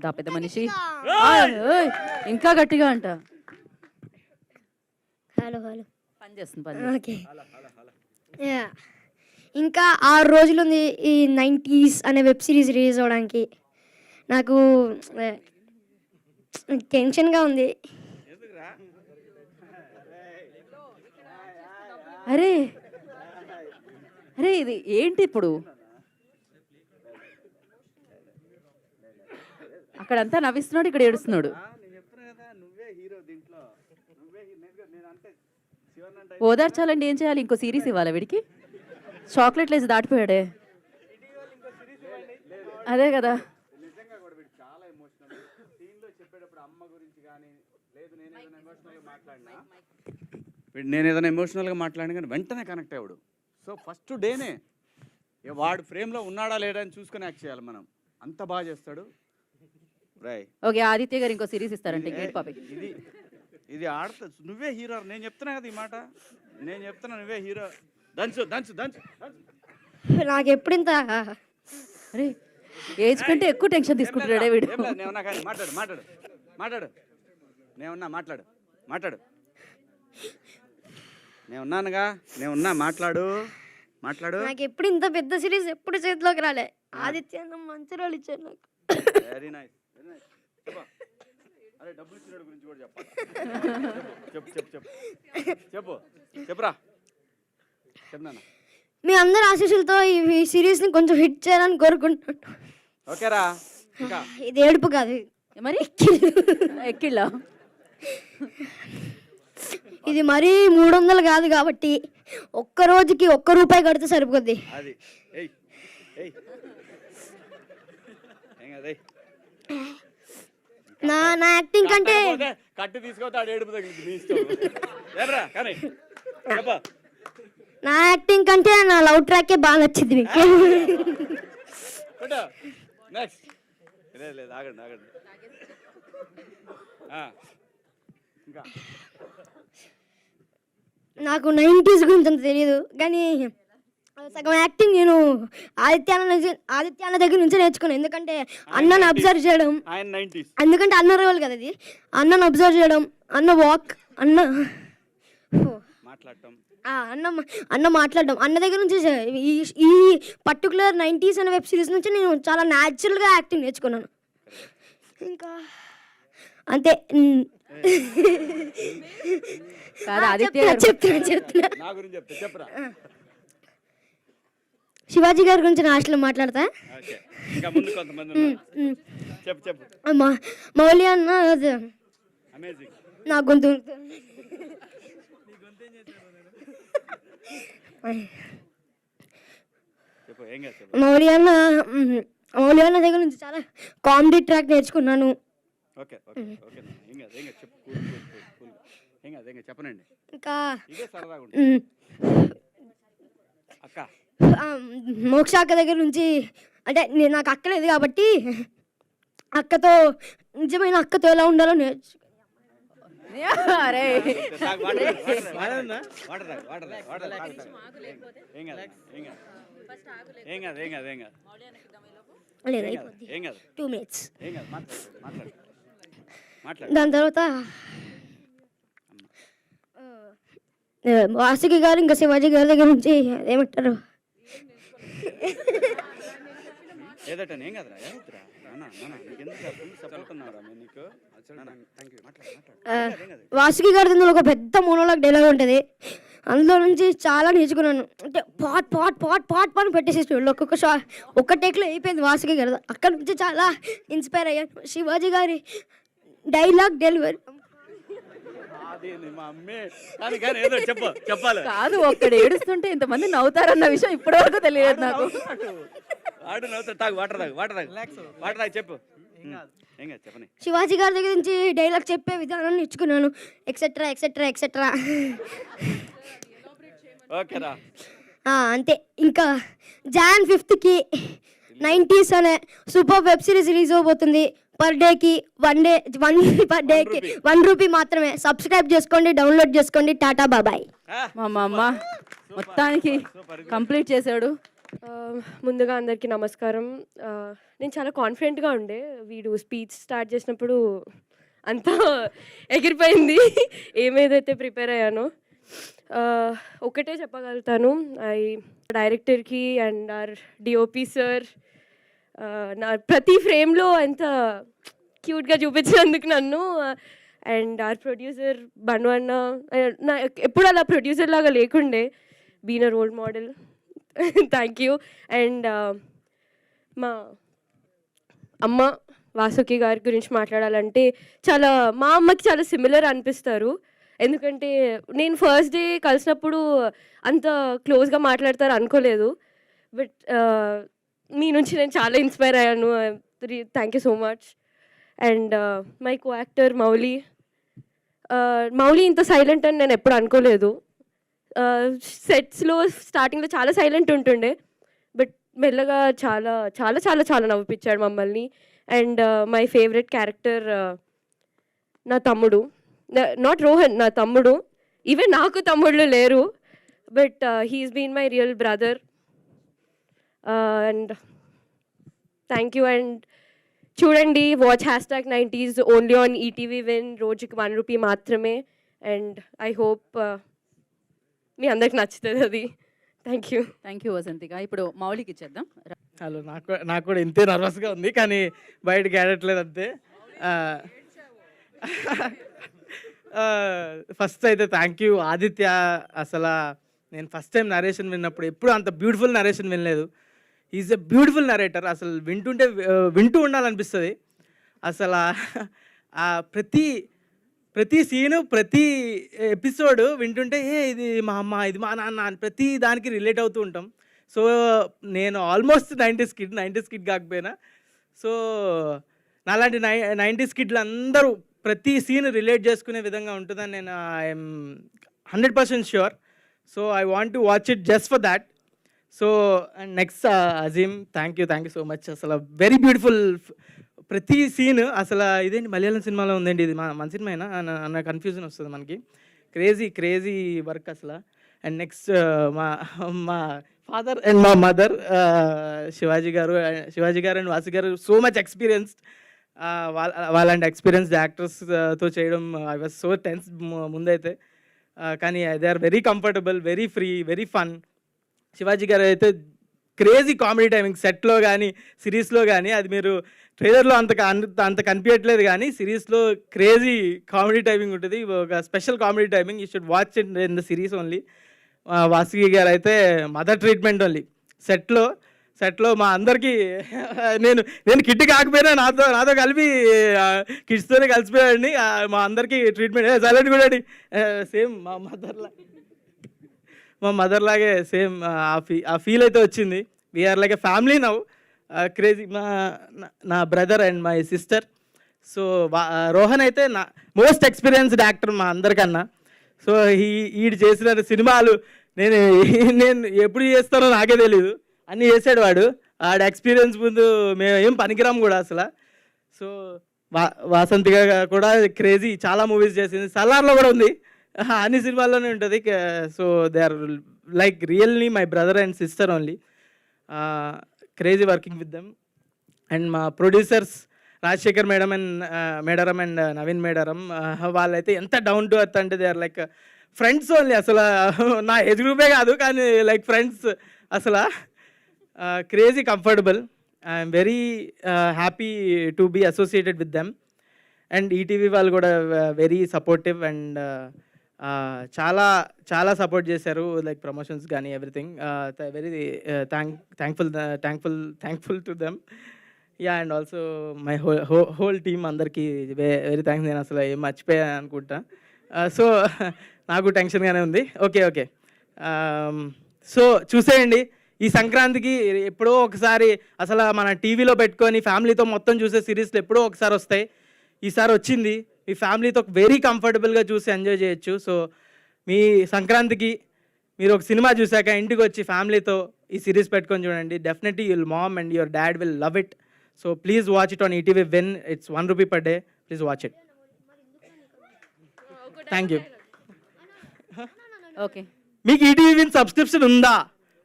దా పెద్ద మనిషి. ఓయ్, ఇంకా గట్టిగా అంట. హలో హలో పని చేస్తుంది. ఓకే. ఇంకా 6 రోజులు ఉంది ఈ 90s అనే వెబ్ సిరీస్ రిలీజ్ అవ్వడానికి. నాకు టెన్షన్గా ఉంది. అరే అరే ఇది ఏంటి ఇప్పుడు? అక్కడంతా నవ్విస్తున్నాడు, ఇక్కడ ఏడుస్తున్నాడు. ఓదార్చాలండి, ఏం చేయాలి? ఇంకో సిరీస్ ఇవ్వాలా వీడికి? చాక్లెట్లు వేసి దాటిపోయాడే. అదే కదా. నేను ఏదైనా ఎమోషనల్గా మాట్లాడినా కానీ వెంటనే కనెక్ట్ అయ్యాడు. సో ఫస్ట్ డేనే వాడు ఫ్రేమ్లో ఉన్నాడా లేడా అని చూసుకొని యాక్ట్ చేయాలి మనం. అంత బాగా చేస్తాడు. ఓకే, ఆదిత్య గారు ఇంకో సిరీస్ ఇస్తారంటే ఇది ఆడతా. నువ్వే హీరో. నేను చెప్తున్నా కదా ఈ మాట. నేను చెప్తున్నా నువ్వే హీరో. దంచు దంచు దంచు. నాకు ఎప్పుడు ఇంత అరే ఏజ్ కంటే ఎక్కువ టెన్షన్ తీసుకుంటాడే వీడు. నేనున్నా కానీ మాట్లాడు మాట్లాడు మాట్లాడు. నేనున్నా మాట్లాడు మాట్లాడు. నేనున్నానుగా, నేనున్నా మాట్లాడు మాట్లాడు. నాకు ఎప్పుడు ఇంత పెద్ద సిరీస్ ఎప్పుడు చేతిలోకి రాలే. ఆదిత్య అన్న మంచి రోల్ ఇచ్చారు నాకు. Very nice very nice. అరే డబ్బులు ఇచ్చినోడి గురించి కూడా చెప్పాలి. చెప్పు చెప్పు చెప్పు చెప్పు చెప్పురా. చెప్తాను. మీ అందరి ఆశీస్సులతో ఈ సిరీస్ని కొంచెం హిట్ చేయాలని కోరుకుంటున్నాను. ఓకేరా. ఇంకా ఇది ఏడుపు కాదు మరి ఎక్కిళ్ళా. ఇది మరీ 300 కాదు కాబట్టి ఒక్క రోజుకి ₹1 కడితే సరిపోద్ది. అది ఏయ్ ఏయ్ నా యాక్టింగ్ కంటే కట్టు తీసుకోతాడు. ఏడుపు తగిలింది నీ ఇష్టం. ఏరా కానీ చెప్పా. నా యాక్టింగ్ కంటే నా లవ్ ట్రాకే బాగా నచ్చింది మీకు. నెక్స్ట్ లేదు ఆగండి ఆగండి. ఇంకా నాకు 90s గురించి అంత తెలియదు కానీ సగం యాక్టింగ్ నేను ఆదిత్య అన్న దగ్గర నుంచే నేర్చుకున్నాను. ఎందుకంటే అన్నను అబ్జర్వ్ చేయడం. ఎందుకంటే అన్న రోల్ కదా ఇది. అన్నను అబ్జర్వ్ చేయడం, అన్న వాక్, అన్న అన్న మాట్లాడడం, అన్న దగ్గర నుంచి ఈ పర్టికులర్ 90s అనే వెబ్ సిరీస్ నుంచి నేను చాలా న్యాచురల్గా యాక్టింగ్ నేర్చుకున్నాను. ఇంకా అంతే. చెప్తున్నా. శివాజీ గారి గురించి నా హాస్టల్లో మాట్లాడతా. మౌలి అన్న నా గొంతు మౌలి అన్న దగ్గర నుంచి చాలా కామెడీ ట్రాక్ నేర్చుకున్నాను. ఇంకా మోక్ష అక్క దగ్గర నుంచి అంటే నాకు అక్క లేదు కాబట్టి అక్కతో నిజమైన అక్కతో ఎలా ఉండాలో నేర్చు. దాని తర్వాత వాసుకి గారు ఇంకా శివాజీ గారి దగ్గర నుంచి ఏమంటారు వాసుకి గారి దగ్గర ఒక పెద్ద మోనోలాగ్ డైలాగ్ ఉంటుంది. అందులో నుంచి చాలా నేర్చుకున్నాను. అంటే పాట్ పెట్టేసేసి ఒక్క టేక్లో అయిపోయింది వాసుకి గారి. అక్కడ నుంచి చాలా ఇన్స్పైర్ అయ్యాను. శివాజీ గారి డైలాగ్ డెలివరీ కాదు, ఒక్కడ ఏడుస్తుంటే ఇంతమంది నవ్వుతారన్న విషయం ఇప్పటి వరకు తెలియదు నాకు. శివాజీ గారి దగ్గర నుంచి డైలాగ్ చెప్పే విధానం నేర్చుకున్నాను. Etcetera etcetera etcetera. అంతే. ఇంకా Jan 5th 90s అనే సూపర్ వెబ్ సిరీస్ రిలీజ్ అవబోతుంది. పర్ డేకి ₹1 మాత్రమే. సబ్స్క్రైబ్ చేసుకోండి, డౌన్లోడ్ చేసుకోండి. టాటా బాబాయ్. మా అమ్మ మొత్తానికి కంప్లీట్ చేశాడు. ముందుగా అందరికీ నమస్కారం. నేను చాలా కాన్ఫిడెంట్‌గా ఉండే. వీడు స్పీచ్ స్టార్ట్ చేసినప్పుడు అంతా ఎగిరిపోయింది. ఏదైతే ప్రిపేర్ అయ్యానో. ఒకటే చెప్పగలుగుతాను. డైరెక్టర్‌కి అండ్ ఆర్ డిఓపి సార్ నా ప్రతి ఫ్రేమ్‌లో ఎంత క్యూట్‌గా చూపించినందుకు నన్ను అండ్ ఆర్ ప్రొడ్యూసర్ బను అన్న నా ఎప్పుడు అలా ప్రొడ్యూసర్ లాగా లేకుండే. Been a role model. Thank you. And మా అమ్మ వాసుకి గారి గురించి మాట్లాడాలంటే మా అమ్మకి చాలా సిమిలర్ అనిపిస్తారు. ఎందుకంటే నేను ఫస్ట్ డే కలిసినప్పుడు అంత క్లోజ్గా మాట్లాడతారు అనుకోలేదు. బట్ మీ నుంచి నేను చాలా ఇన్స్పైర్ అయ్యాను. Thank you so much. And my co actor Mouli ఇంత సైలెంట్ అని నేను ఎప్పుడు అనుకోలేదు. సెట్స్లో స్టార్టింగ్లో చాలా సైలెంట్ ఉంటుండే, బట్ మెల్లగా చాలా చాలా చాలా చాలా నవ్విపించాడు మమ్మల్ని. అండ్ మై ఫేవరెట్ క్యారెక్టర్ నా తమ్ముడు, నాట్ రోహన్, నా తమ్ముడు. ఈవెన్ నాకు తమ్ముళ్ళు లేరు, but he's been my real brother. And thank you. And చూడండి, watch #90s only on ETV Win. రోజుకి ₹1 మాత్రమే. అండ్ ఐ హోప్ మీ అందరికి నచ్చుతుంది అది. Thank you Vasanthika. ఇప్పుడు మౌలికి ఇచ్చేద్దాం. హలో, నాకు కూడా ఇంతే నర్వస్గా ఉంది, కానీ బయటకి ఆడట్లేదు అంతే. ఫస్ట్ అయితే థ్యాంక్ యూ ఆదిత్య. అసలు నేను ఫస్ట్ టైం నరేషన్ విన్నప్పుడు ఎప్పుడు అంత బ్యూటిఫుల్ నరేషన్ వినలేదు. Is a beautiful narrator. అసలు వింటూ ఉండాలనిపిస్తుంది. అసలు ప్రతి సీను, ప్రతి ఎపిసోడ్ వింటుంటే ఇది మా అమ్మ, ఇది మా నాన్న అని ప్రతి దానికి రిలేట్ అవుతూ ఉంటాం. సో నేను ఆల్మోస్ట్ 90s కిడ్ కాకపోయినా, సో నాలాంటి 90s కిడ్లు అందరూ ప్రతి సీన్ రిలేట్ చేసుకునే విధంగా ఉంటుందని నేను I'm 100% sure. So I want to watch it just for that. So and next Azeem, thank you so much. అసలు వెరీ బ్యూటిఫుల్ ప్రతి సీన్. అసలు ఇదేంటి మలయాళం సినిమాలో ఉందండి, ఇది మన సినిమానా అన్న కన్ఫ్యూజన్ వస్తుంది మనకి. క్రేజీ వర్క్ అసలు. అండ్ నెక్స్ట్ మా ఫాదర్ అండ్ మా మదర్ శివాజీ గారు అండ్ వాసు గారు, సో మచ్ ఎక్స్పీరియన్స్డ్. వాళ్ళంటి ఎక్స్పీరియన్స్డ్ యాక్టర్స్తో చేయడం ఐ వాజ్ సో టెన్స్ ముందైతే, కానీ they are very comfortable, very free, very fun. Shivaji గారు అయితే క్రేజీ కామెడీ టైమింగ్ సెట్లో కానీ సిరీస్లో కానీ, అది మీరు ట్రైలర్లో అంత కనిపించట్లేదు, కానీ సిరీస్లో క్రేజీ కామెడీ టైమింగ్ ఉంటుంది. ఒక special comedy timing. You should watch it in the series only. Vasuki గారు అయితే మదర్ ట్రీట్మెంట్ ఓన్లీ. సెట్లో మా అందరికీ నేను కిడ్ కాకపోయినా నాతో కలిపి కిడ్స్తోనే కలిసిపోయాడిని. మా అందరికీ ట్రీట్మెంట్ సైలెంట్ కూడా సేమ్ మా మదర్ లాగే సేమ్ ఆ ఫీల్ అయితే వచ్చింది. We are like a family now. Crazy. నా brother and my sister. So Rohan అయితే నా మోస్ట్ ఎక్స్పీరియన్స్డ్ యాక్టర్ మా అందరికన్నా. సో ఈడు చేసిన సినిమాలు నేను ఎప్పుడు చేస్తానో నాకే తెలీదు, అన్నీ చేసాడు వాడు. ఆడ ఎక్స్పీరియన్స్ ముందు మేము ఏం పనికిరాము కూడా అసలు. సో వాసంతిగా కూడా క్రేజీ చాలా మూవీస్ చేసింది. సలార్లో కూడా ఉంది, అన్ని సినిమాల్లోనే ఉంటుంది. So they are like really my brother and sister only. Crazy working with them. And మా ప్రొడ్యూసర్స్ రాజశేఖర్ మేడారం అండ్ నవీన్ మేడారం, వాళ్ళైతే ఎంత డౌన్ టు ఎర్త్ అంటే they are like friends only. అసలు నా ఏజ్ గ్రూపే కాదు, కానీ లైక్ ఫ్రెండ్స్. అసలు crazy comfortable. I'm very happy to be associated with them. And ETV వాళ్ళు కూడా వెరీ సపోర్టివ్ అండ్ చాలా సపోర్ట్ చేశారు, లైక్ ప్రమోషన్స్ కానీ everything. Very thankful to them. Yeah, and also my whole team అందరికీ very thanks. నేను అసలు ఏం మర్చిపోయాను అనుకుంటా. సో నాకు టెన్షన్గానే ఉంది. ఓకే. సో చూసేయండి ఈ సంక్రాంతికి. ఎప్పుడో ఒకసారి అసలు మన టీవీలో పెట్టుకొని ఫ్యామిలీతో మొత్తం చూసే సిరీస్లు ఎప్పుడో ఒకసారి వస్తాయి. ఈసారి వచ్చింది. మీ ఫ్యామిలీతో వెరీ కంఫర్టబుల్గా చూసి ఎంజాయ్ చేయొచ్చు. సో మీ సంక్రాంతికి మీరు ఒక సినిమా చూసాక ఇంటికి వచ్చి ఫ్యామిలీతో ఈ సిరీస్ పెట్టుకొని చూడండి. Definitely your mom and your dad will love it. So please watch it on ETV win. It's ₹1 per day. Please watch it. Thank you. Okay. మీకు ఈటీవీ విన్ సబ్స్క్రిప్షన్ ఉందా?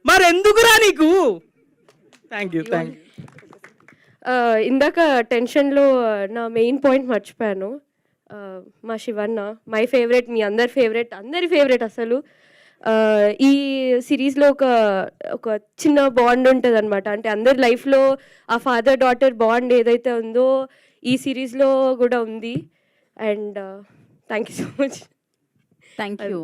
మరెందుకురా నీకు? Thank you. ఇందాక టెన్షన్లో నా main point మర్చిపోయాను. మా Shivanna my favourite, మీ అందరి favourite అసలు. ఈ సిరీస్లో ఒక చిన్న బాండ్ ఉంటుంది అనమాట. అంటే అందరి లైఫ్లో ఆ ఫాదర్ డాటర్ బాండ్ ఏదైతే ఉందో ఈ సిరీస్లో కూడా ఉంది. And thank you so much. Thank you.